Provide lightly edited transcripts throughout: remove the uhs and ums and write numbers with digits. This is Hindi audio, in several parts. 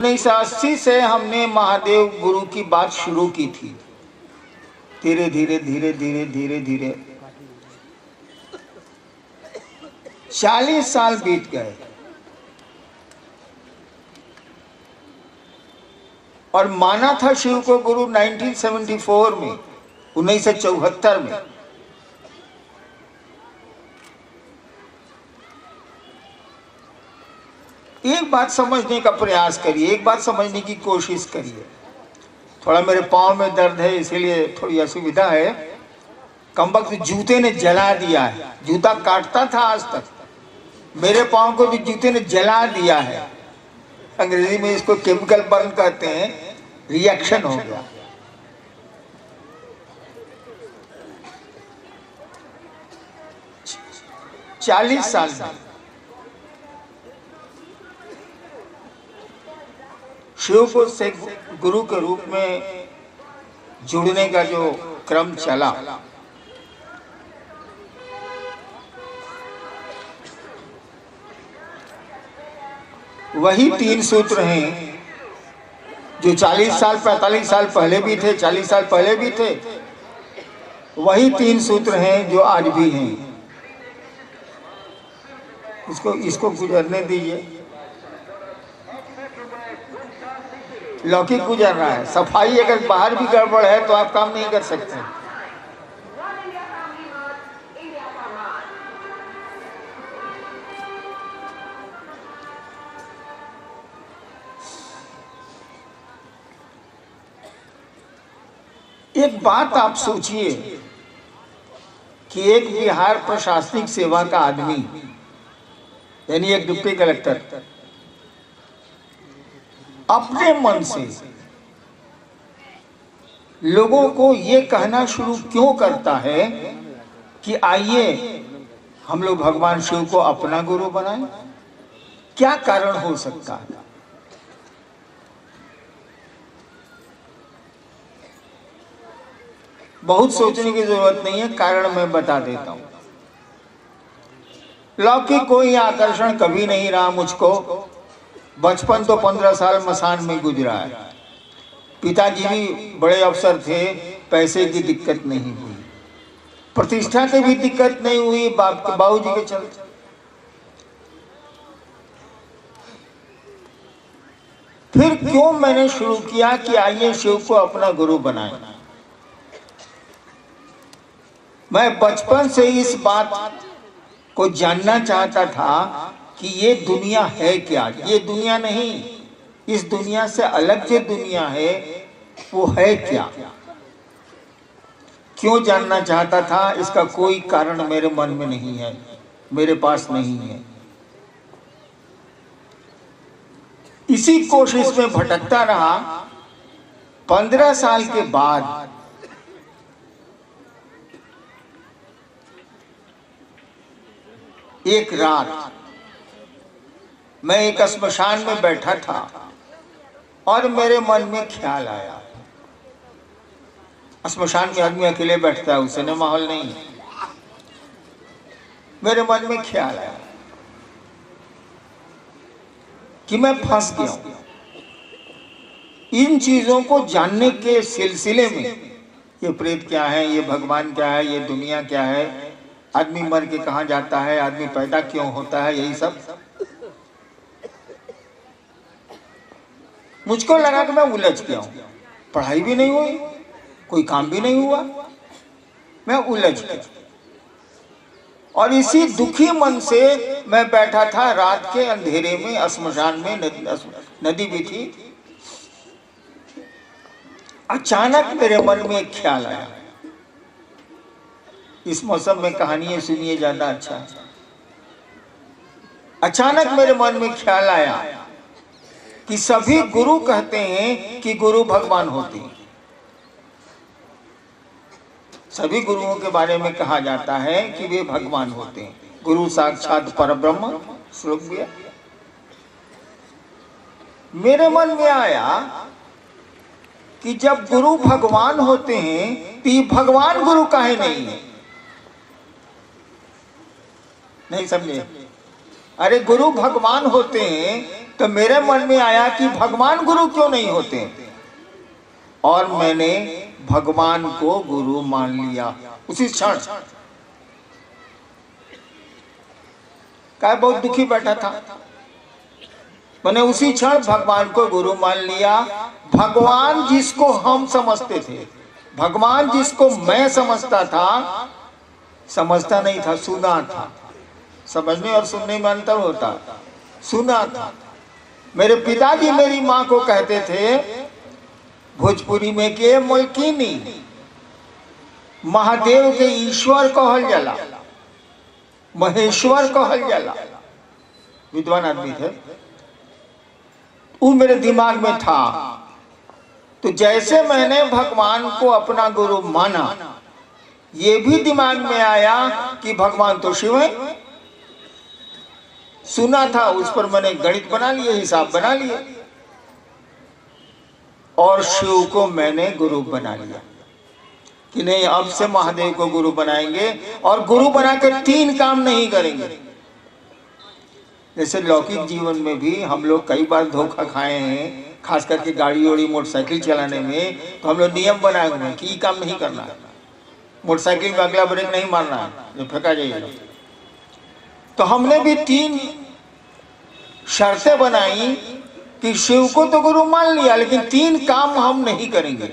1980 से हमने महादेव गुरु की बात शुरू की थी। धीरे धीरे धीरे धीरे धीरे धीरे 40 साल बीत गए और माना था शिव को गुरु 1974 में, 1974 में। एक बात समझने का प्रयास करिए, एक बात समझने की कोशिश करिए। थोड़ा मेरे पाँव में दर्द है इसीलिए थोड़ी असुविधा है। कमबख्त जूते ने जला दिया है। जूता काटता था आज तक, मेरे पाँव को भी जूते ने जला दिया है। अंग्रेजी में इसको केमिकल बर्न कहते हैं, रिएक्शन हो गया। चालीस साल में शिव को से गुरु के रूप में जुड़ने का जो क्रम चला, वही 3 सूत्र हैं जो 40 साल 45 साल पहले भी थे, 40 साल पहले भी थे। वही 3 सूत्र हैं जो आज भी हैं। इसको गुजरने दीजिए। लौकिक गुजर रहा है। सफाई अगर बाहर भी गड़बड़ है तो आप काम नहीं कर सकते। एक बात आप सोचिए कि एक बिहार प्रशासनिक सेवा का आदमी, यानी एक डिप्टी कलेक्टर, अपने मन से लोगों को ये कहना शुरू क्यों करता है कि आइए हम लोग भगवान शिव को अपना गुरु बनाएं? क्या कारण हो सकता है? बहुत सोचने की जरूरत नहीं है, कारण मैं बता देता हूं। लौकिक कोई आकर्षण कभी नहीं रहा मुझको। बचपन तो 15 साल मसान में गुजरा है। पिताजी भी बड़े अफसर थे, पैसे की दिक्कत नहीं हुई, प्रतिष्ठा की भी दिक्कत नहीं हुई बाबूजी के चलते। फिर क्यों मैंने शुरू किया कि आइए शिव को अपना गुरु बनाएं। मैं बचपन से इस बात को जानना चाहता था कि ये दुनिया है क्या। ये दुनिया नहीं, इस दुनिया से अलग जो दुनिया है वो है क्या। क्यों जानना चाहता था, इसका कोई कारण मेरे मन में नहीं है, मेरे पास नहीं है। इसी कोशिश में भटकता रहा। 15 साल के बाद एक रात मैं एक श्मशान में बैठा था और मेरे मन में ख्याल आया। श्मशान में आदमी अकेले बैठता है, उसे न माहौल नहीं। मेरे मन में ख्याल आया कि मैं फंस गया हूं। इन चीजों को जानने के सिलसिले में, ये प्रेत क्या है, ये भगवान क्या है, ये दुनिया क्या है, आदमी मर के कहाँ जाता है, आदमी पैदा क्यों होता है, यही सब मुझको लगा कि मैं उलझ गया हूं। पढ़ाई भी नहीं हुई, कोई काम भी नहीं हुआ, मैं उलझ गया। और इसी दुखी मन से मैं बैठा था रात के अंधेरे में श्मशान में। नदी भी थी। अचानक मेरे मन में एक ख्याल आया। इस मौसम में कहानियां सुनिए, ज्यादा अच्छा है। अचानक मेरे मन में ख्याल आया कि सभी गुरु कहते हैं कि गुरु भगवान होते हैं। सभी गुरुओं के बारे में कहा जाता है कि वे भगवान होते हैं। गुरु साक्षात परब्रह्म श्लोक दिया। मेरे मन में आया कि जब गुरु भगवान होते हैं तो भगवान गुरु काहे नहीं है? नहीं समझे? अरे गुरु भगवान होते हैं तो मेरे मन में आया कि भगवान गुरु क्यों नहीं होते, और मैंने भगवान को गुरु मान लिया उसी क्षण। क्या बहुत दुखी बैठा था, मैंने उसी क्षण भगवान को गुरु मान लिया। भगवान जिसको हम समझते थे, भगवान जिसको मैं समझता था, समझता नहीं था, सुना था। समझने और सुनने में अंतर होता, सुना था। मेरे पिताजी मेरी माँ को कहते थे भोजपुरी में के मलकिनी, महादेव के ईश्वर कहल जाला, महेश्वर कहल जाला। विद्वान आदमी थे, वो मेरे दिमाग में था। तो जैसे मैंने भगवान को अपना गुरु माना, ये भी दिमाग में आया कि भगवान तो शिव है। सुना था, उस पर मैंने गणित बना लिए, हिसाब बना लिए, और शिव को मैंने गुरु बना लिया कि नहीं, अब से महादेव को गुरु बनाएंगे। और गुरु बनाकर 3 काम नहीं करेंगे। जैसे लौकिक जीवन में भी हम लोग कई बार धोखा खाए हैं, खास करके गाड़ी ओड़ी मोटरसाइकिल चलाने में। तो हम लोग नियम बनाए हुए हैं कि ये काम नहीं करना है, मोटरसाइकिल में अगला ब्रेक नहीं मारना है, जो फेंका जाएगा। तो हमने भी 3 शर्तें बनाई कि शिव को तो गुरु मान लिया, लेकिन 3 काम हम नहीं करेंगे।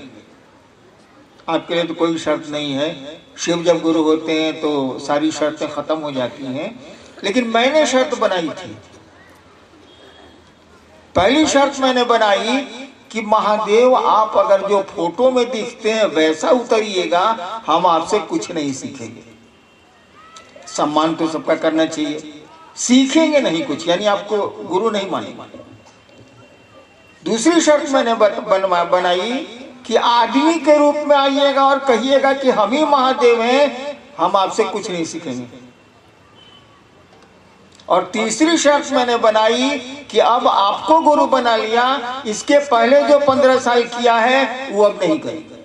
आपके लिए तो कोई शर्त नहीं है, शिव जब गुरु होते हैं तो सारी शर्तें खत्म हो जाती हैं। लेकिन मैंने शर्त बनाई थी। पहली शर्त मैंने बनाई कि महादेव आप अगर जो फोटो में दिखते हैं वैसा उतरिएगा, हम आपसे कुछ नहीं सीखेंगे। सम्मान तो सबका करना चाहिए, सीखेंगे नहीं कुछ, यानी आपको गुरु नहीं मानेंगे। दूसरी शर्त मैंने बनाई कि आदमी के रूप में आइएगा और कहिएगा कि हम ही महादेव हैं, हम आपसे कुछ नहीं सीखेंगे। और तीसरी शर्त मैंने बनाई कि अब आपको गुरु बना लिया, इसके पहले जो 15 साल किया है वो अब नहीं करेंगे।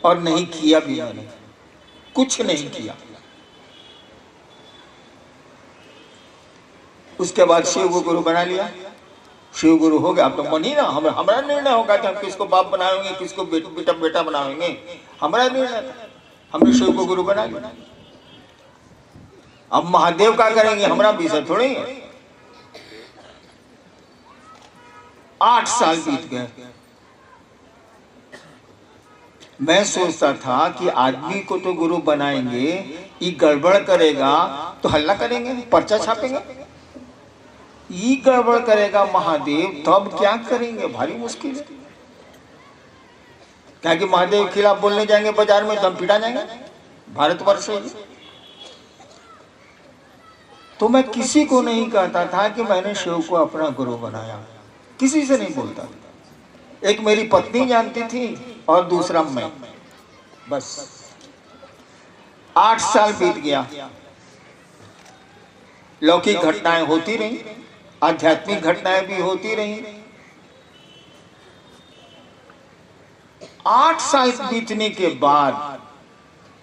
और नहीं किया भी, मैंने कुछ नहीं किया। उसके बाद शिव को गुरु बना लिया, शिव गुरु हो गया। अब तो मन ही ना, हमारा निर्णय होगा कि हम किसको बाप बनाएंगे, किसको बेटा बनाएंगे, हमारा निर्णय था। हमने शिव को गुरु बना लिया। अब महादेव का करेंगे, हमारा विषय थोड़ी है। 8 साल बीत गए। मैं सोचता था कि आदमी को तो गुरु बनाएंगे, ये गड़बड़ करेगा तो हल्ला करेंगे, पर्चा छापेंगे। ये गड़बड़ करेगा महादेव, तब क्या करेंगे, भारी मुश्किल है। क्या कि महादेव के खिलाफ बोलने जाएंगे बाजार में तो हम पिटा जाएंगे, भारतवर्ष है। तो मैं किसी को नहीं कहता था कि मैंने शिव को अपना गुरु बनाया, किसी से नहीं बोलता था। एक मेरी पत्नी जानती थी और दूसरा मैं, बस। 8 साल बीत गया। लौकिक घटनाएं होती रही, आध्यात्मिक घटनाएं भी होती रही। 8 साल बीतने के बाद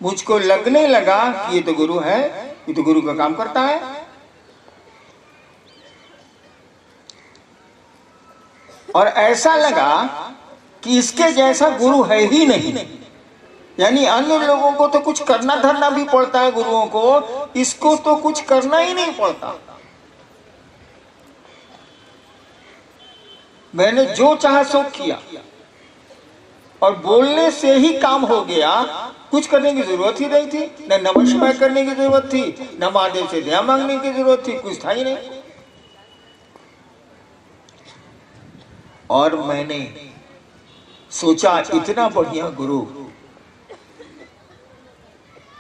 मुझको लगने लगा कि ये तो गुरु है, ये तो गुरु का काम करता है। और ऐसा लगा कि इसके जैसा गुरु है ही नहीं। यानी अन्य लोगों को तो कुछ करना धरना भी पड़ता है गुरुओं को, इसको तो कुछ करना ही नहीं पड़ता। मैंने जो चाहा सो किया और बोलने से ही काम हो गया। कुछ करने की जरूरत ही नहीं थी, न नमस्कार करने की जरूरत थी, न महादेव से दया मांगने की जरूरत थी, कुछ था ही नहीं। और मैंने सोचा इतना बढ़िया गुरु,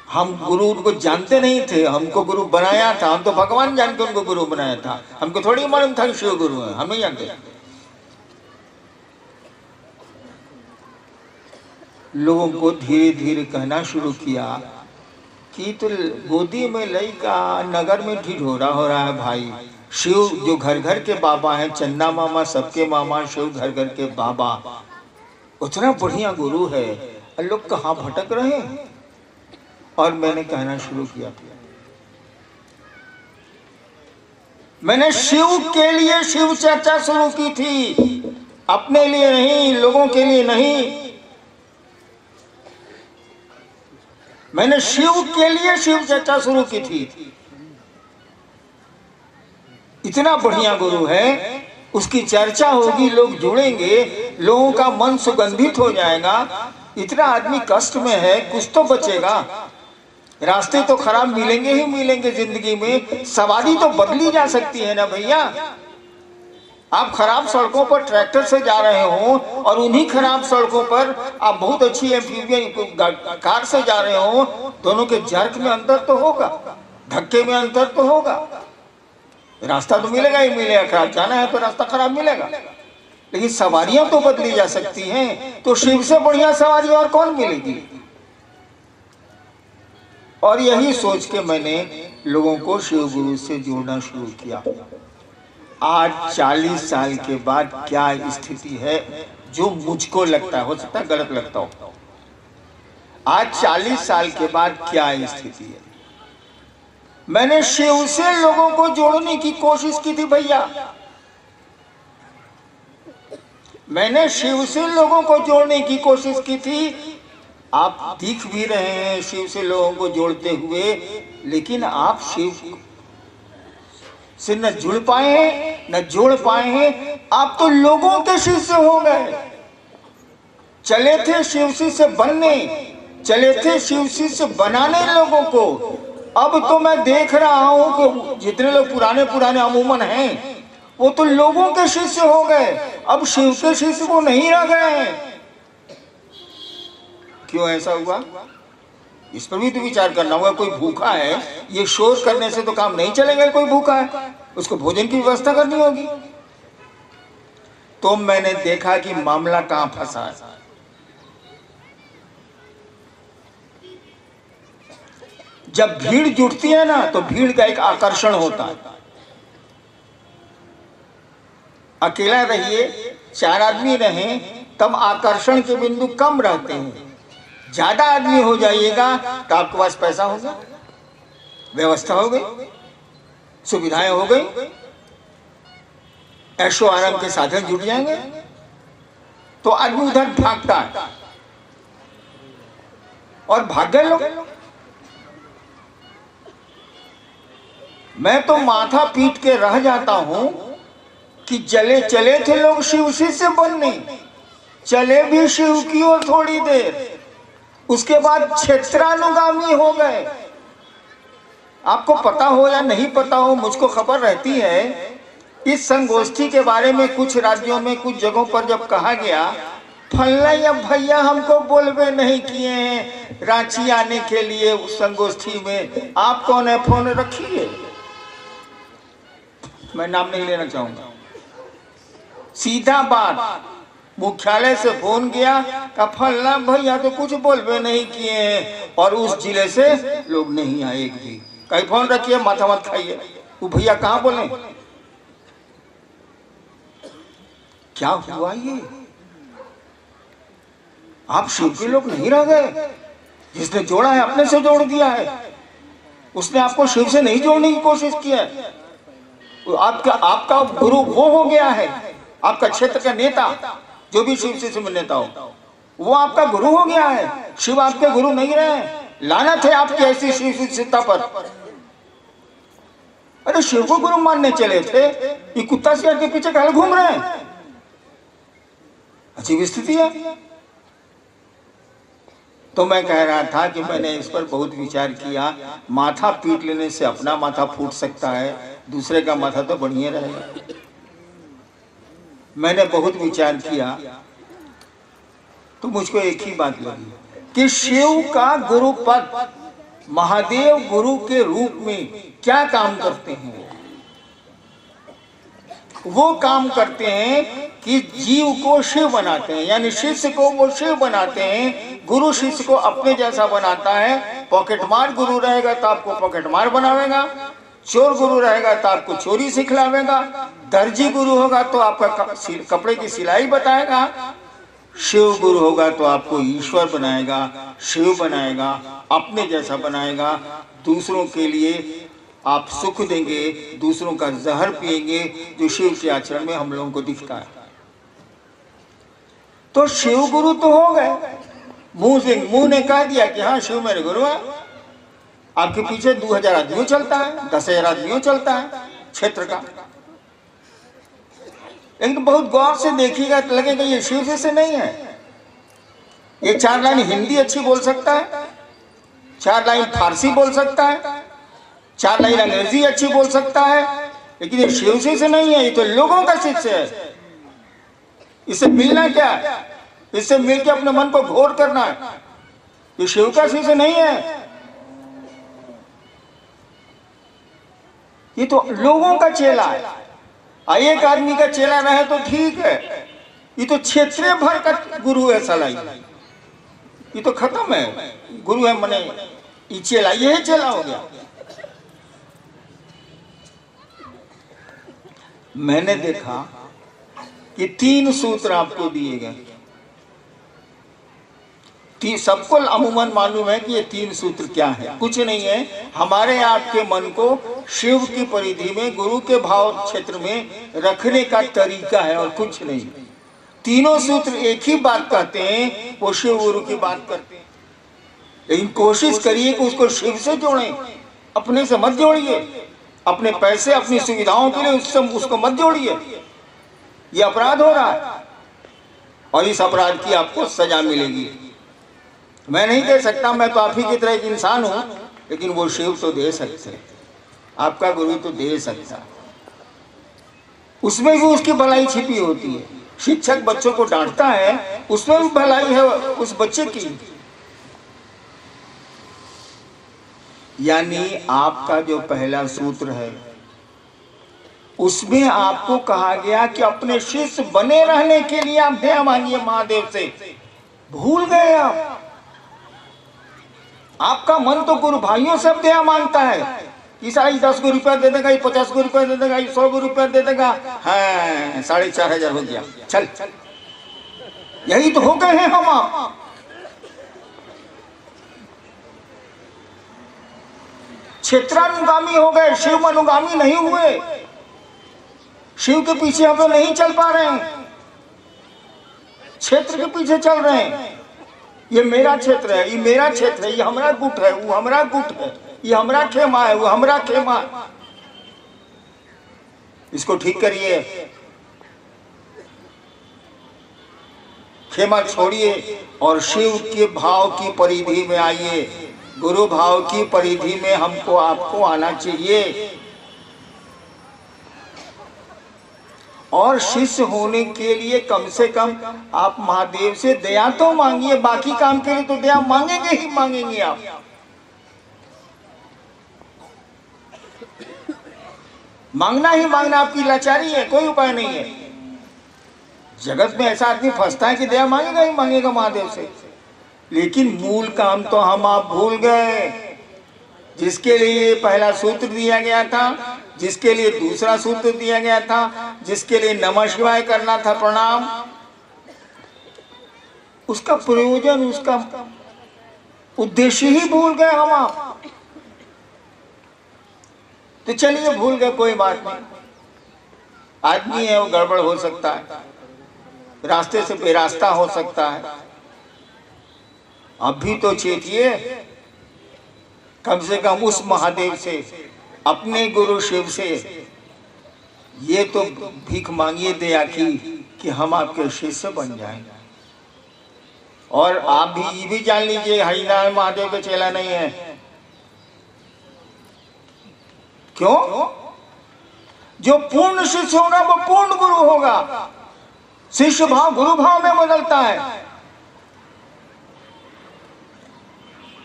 हम गुरु को जानते नहीं थे, हमको गुरु बनाया था। हम तो भगवान जान के उनको गुरु बनाया था, हमको थोड़ी मालूम था कि शिव गुरु है, हम नहीं जानते। लोगों को धीरे धीरे कहना शुरू किया कि तो गोदी में लइका, नगर में ढिढोरा हो रहा है भाई। शिव जो घर घर के बाबा हैं, चन्ना मामा सबके मामा, शिव घर घर के बाबा, उतना बढ़िया गुरु है, लोग कहाँ भटक रहे हैं। और मैंने कहना शुरू किया, मैंने शिव के लिए शिव चर्चा शुरू की थी, अपने लिए नहीं, लोगों के लिए नहीं। मैंने शिव के लिए शिव चर्चा शुरू की थी। इतना बढ़िया गुरु है, उसकी चर्चा होगी, लोग जुड़ेंगे, लोगों का मन सुगंधित हो जाएगा। इतना आदमी कष्ट में है, कुछ तो बचेगा। रास्ते तो खराब मिलेंगे ही मिलेंगे जिंदगी में, सवारी तो बदली जा सकती है ना भैया। आप खराब सड़कों पर ट्रैक्टर से जा रहे हो और उन्हीं खराब सड़कों पर आप बहुत अच्छी एम्फीबियन कार से जा रहे हो, दोनों के जर्क में अंतर तो होगा, धक्के में अंतर तो होगा। रास्ता तो मिलेगा ही मिलेगा, खराब जाना है तो रास्ता खराब मिलेगा, लेकिन सवारियां तो बदली जा सकती हैं। तो शिव से बढ़िया सवारी और कौन मिलेगी? और यही सोच के मैंने लोगों को शिव गुरु से जोड़ना शुरू किया। आज 40 साल के बाद क्या स्थिति है, जो मुझको लगता है, हो सकता है गलत लगता हो, आज 40 साल के बाद क्या स्थिति है। मैंने शिव से लोगों को जोड़ने की कोशिश की थी भैया, मैंने शिव से लोगों को जोड़ने की कोशिश की थी। आप दिख भी रहे हैं शिव से लोगों को जोड़ते हुए, लेकिन आप शिव से न जुड़ पाए हैं, न जोड़ पाए हैं। आप तो लोगों के शिष्य हो गए। चले थे शिव शिष्य बनने, चले थे शिव शिष्य बनाने लोगों को। अब तो मैं देख रहा हूं कि जितने लोग पुराने पुराने अमूमन हैं, वो तो लोगों के शिष्य हो गए, अब शिव के शिष्य वो नहीं रह गए हैं। क्यों ऐसा हुआ? इस पर भी तो विचार करना होगा। कोई भूखा है, ये शोर करने से तो काम नहीं चलेगा। कोई भूखा है, उसको भोजन की व्यवस्था करनी होगी। तो मैंने देखा कि मामला कहां फंसा है। जब भीड़ जुटती है ना, तो भीड़ का एक आकर्षण होता है। अकेला रहिए, 4 आदमी रहें, तब आकर्षण के बिंदु कम रहते हैं। ज्यादा आदमी हो जाइएगा तो आपके पास पैसा होगा, व्यवस्था हो गई, सुविधाएं हो गई, ऐशो आराम के साधन जुट जाएंगे, तो आदमी उधर भागता है और भाग गए लोग। मैं तो माथा पीट के रह जाता हूं कि चले थे लोग शिव से बनने, चले भी शिव की ओर थोड़ी देर, उसके बाद क्षेत्रानुगामी हो गए। आपको पता हो या नहीं पता हो, मुझको खबर रहती है, इस संगोष्ठी के बारे में कुछ राज्यों में कुछ जगहों पर जब कहा गया, फल्ला या भैया हमको बोलवे नहीं किए हैं रांची आने के लिए उस संगोष्ठी में, आप कौन है, फोन रखिए। मैं नाम नहीं लेना चाहूंगा। सीधा बात, मुख्यालय से फोन गया का फल्ला भैया तो कुछ बोलवे नहीं किए हैं, और उस जिले से लोग नहीं आए एक भी। कहीं फोन रखिए, माथा मत खाइए। वो भैया कहाँ बोले? क्या हुआ ये? आप शिव के लोग नहीं रह गए। जिसने जोड़ा है अपने से जोड़ दिया है, उसने आपको शिव से नहीं जोड़ने की कोशिश की है। आपका गुरु वो हो गया है, आपका क्षेत्र का नेता, जो भी शिव से नेता हो, वो आपका गुरु हो गया है। शिव आपके गुरु नहीं रहे। लानत है आपकी ऐसी शिव शिष्यता पर। अरे शिव को गुरु मानने चले थे, ये कुत्ता सियार के पीछे काहे घूम रहे हैं? अजीब स्थिति है। तो मैं कह रहा था कि मैंने इस पर बहुत विचार किया। माथा पीट लेने से अपना माथा फूट सकता है, दूसरे का माथा तो बढ़िया रहेगा। मैंने बहुत विचार किया तो मुझको एक ही बात लगी कि शिव का गुरु पद, महादेव गुरु के रूप में क्या काम करते हैं? वो काम करते हैं कि जीव को शिव बनाते हैं, यानी शिष्य को वो शिव बनाते हैं। गुरु शिष्य को अपने जैसा बनाता है। पॉकेटमार गुरु रहेगा तो आपको पॉकेटमार बनावेगा, चोर गुरु रहेगा तो आपको चोरी सिखलावेगा, दर्जी गुरु होगा तो आपका कपड़े की सिलाई बताएगा, शिव गुरु होगा तो आपको ईश्वर बनाएगा, शिव बनाएगा, अपने जैसा बनाएगा, दूसरों के लिए आप सुख देंगे, दूसरों का जहर पिएंगे, जो शिव के आचरण में हम लोगों को दिखता है। तो शिव गुरु तो हो गए, मुंह ने कह दिया कि हाँ शिव मेरे गुरु है। आपके पीछे 2000 आदमियों चलता है, 10,000 आदमियों चलता है क्षेत्र का, लेकिन बहुत गौर से देखिएगा तो लगेगा ये शिव जैसे नहीं है। ये 4 लाइन हिंदी अच्छी बोल सकता है, 4 लाइन फारसी बोल सकता है, 4 लाइन अंग्रेजी अच्छी बोल सकता है, लेकिन ये शिव से नहीं है। ये तो लोगों का शिष्य है। इससे मिलना क्या है? इससे मिलकर अपने मन को घोर करना है। ये शिव का शिष्य नहीं है, ये तो लोगों का चेला है। एक आदमी का चेला रहे तो ठीक है, ये तो क्षेत्रीय भर का गुरु है सलाई, ये तो खत्म है। गुरु है मने ये चेला, ये चेला हो गया। मैंने देखा कि 3 सूत्र आपको दिए गए, सबको अमूमन मालूम है कि ये 3 सूत्र क्या है। कुछ नहीं है, हमारे आपके मन को शिव की परिधि में, गुरु के भाव क्षेत्र में रखने का तरीका है और कुछ नहीं। तीनों सूत्र एक ही बात कहते हैं, वो शिव गुरु की बात करते हैं। लेकिन कोशिश करिए कि उसको शिव से जोड़ें, अपने से मत जोड़िए। अपने पैसे, अपनी सुविधाओं के लिए उसको मत जोड़िए। ये अपराध हो रहा है और इस अपराध की आपको सजा मिलेगी। मैं नहीं दे सकता, मैं तो आप ही की तरह एक इंसान हूं, लेकिन वो शिव तो दे सकते हैं, आपका गुरु तो दे सकता। उसमें भी उसकी भलाई छिपी होती है। शिक्षक बच्चों को डांटता है, उसमें भी भलाई है उस बच्चे की। यानी आपका जो पहला सूत्र है उसमें आपको कहा गया कि अपने शिष्य बने रहने के लिए आप दया मांगिए महादेव से। भूल गए आप, आपका मन तो गुरु भाइयों से दया मांगता है। ये 10 गो रुपया दे देगा, ये 50 गो रुपया दे देगा, ये 100 गो रुपया दे देगा। हाँ 4,500 हो गया, चल। यही तो हो गए हैं हम आप। क्षेत्रानुगामी हो गए, शिव अनुगामी नहीं हुए। शिव के पीछे हम लोग नहीं चल पा रहे हैं, क्षेत्र के पीछे चल रहे हैं। ये मेरा क्षेत्र है, ये मेरा क्षेत्र है, ये हमारा गुट है, वो हमारा गुट है, ये हमारा खेमा है, वो हमारा खेमा है। इसको ठीक करिए, खेमा छोड़िए और शिव के भाव की परिधि में आइए। गुरु भाव की परिधि में हमको आपको आना चाहिए। और शिष्य होने के लिए कम से कम आप महादेव से दया तो मांगिए। बाकी काम के लिए तो दया मांगेंगे ही मांगेंगे आप। मांगना ही मांगना आपकी लाचारी है, कोई उपाय नहीं है। जगत में ऐसा आदमी फंसता है कि दया मांगेगा ही मांगेगा महादेव से, लेकिन मूल काम तो हम आप भूल गए। जिसके लिए पहला सूत्र दिया गया था, जिसके लिए दूसरा सूत्र दिया गया था, जिसके लिए नमः शिवाय करना था, प्रणाम, उसका प्रयोजन, उसका उद्देश्य ही भूल गए हम आप। तो चलिए भूल गए, कोई बात नहीं। आदमी है, वो गड़बड़ हो सकता है, रास्ते से बेरास्ता हो सकता है। अभी तो चेतिए, कम से कम उस महादेव से, अपने गुरु शिव से ये तो भीख मांगिए दया की कि हम आपके शिष्य बन जाएं। और आप भी ये भी जान लीजिए, हरिनारायण महादेव का चेला नहीं है। क्यों? जो पूर्ण शिष्य होगा वो पूर्ण गुरु होगा। शिष्य भाव गुरु भाव में बदलता है।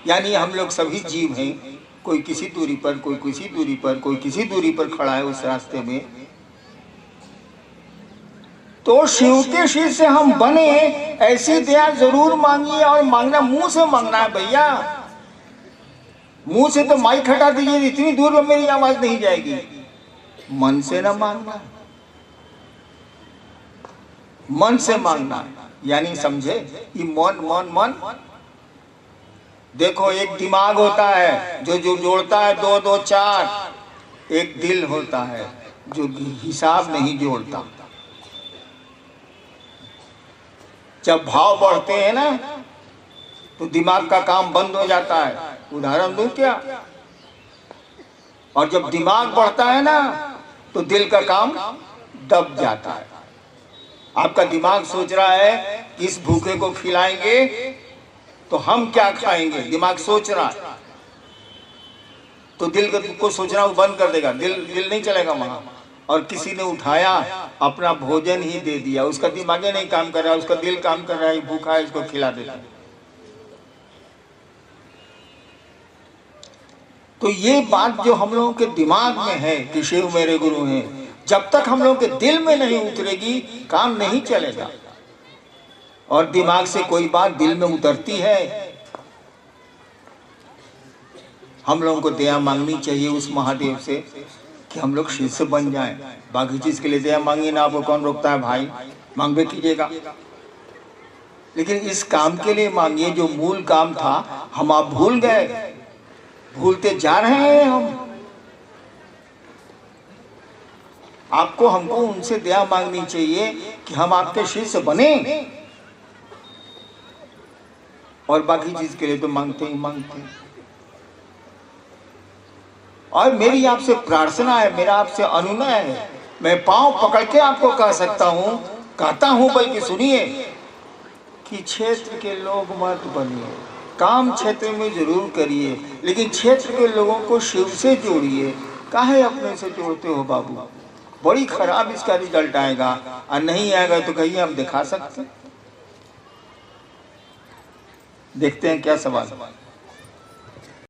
यानी हम लोग सभी जीव हैं, कोई किसी दूरी पर, कोई किसी दूरी पर, कोई किसी दूरी पर खड़ा है उस रास्ते में। तो शिव के शिष्य हम बने, ऐसी दया जरूर मांगिए। और मांगना मुंह से मांगना है भैया, मुंह से तो माइक हटा दीजिए, इतनी दूर में मेरी आवाज नहीं जाएगी। मन से ना मांगना, मन से मांगना। यानी समझे, ये मन मन मन। देखो एक दिमाग होता है जो जोड़ता है 2 2 4, एक दिल होता है जो हिसाब नहीं जोड़ता। जब भाव बढ़ते हैं ना तो दिमाग का काम बंद हो जाता है। उदाहरण दूं क्या? और जब दिमाग बढ़ता है ना तो दिल का काम दब जाता है। आपका दिमाग सोच रहा है कि इस भूखे को खिलाएंगे तो हम क्या खाएंगे, दिमाग सोच रहा है, तो दिल को सोचना वो बंद कर देगा, दिल नहीं चलेगा वहां। और किसी ने उठाया अपना भोजन ही दे दिया, उसका दिमाग नहीं काम कर रहा है, उसका दिल काम कर रहा है, भूखा है इसको खिला देता। तो ये बात जो हम लोगों के दिमाग में है कि शिव मेरे गुरु हैं, जब तक हम लोगों के दिल में नहीं उतरेगी काम नहीं चलेगा। और दिमाग से कोई बात दिल में उतरती है, हम लोगों को दया मांगनी चाहिए उस महादेव से कि हम लोग शिष्य बन जाएं। बाकी चीज के लिए दया मांगिए ना, आपको कौन रोकता है भाई, मांगवे कीजिएगा, लेकिन इस काम के लिए मांगिए जो मूल काम था हम आप भूल गए, भूलते जा रहे हैं हम। आपको हमको उनसे दया मांगनी चाहिए कि हम आपके शिष्य बने, और बाकी चीज के लिए तो मांगते ही मांगते हैं। और मेरी आपसे प्रार्थना है, मेरा आपसे अनुनय है, मैं पांव पकड़ के आपको कह सकता हूं, कहता हूं, बल्कि सुनिए कि क्षेत्र के लोग मत बनिए, काम क्षेत्र में जरूर करिए, लेकिन क्षेत्र के लोगों को शिव से जोड़िए। काहे अपने से जोड़ते हो बाबू? बड़ी खराब इसका रिजल्ट आएगा, और नहीं आएगा तो कहिए हम दिखा सकते। देखते हैं क्या सवाल।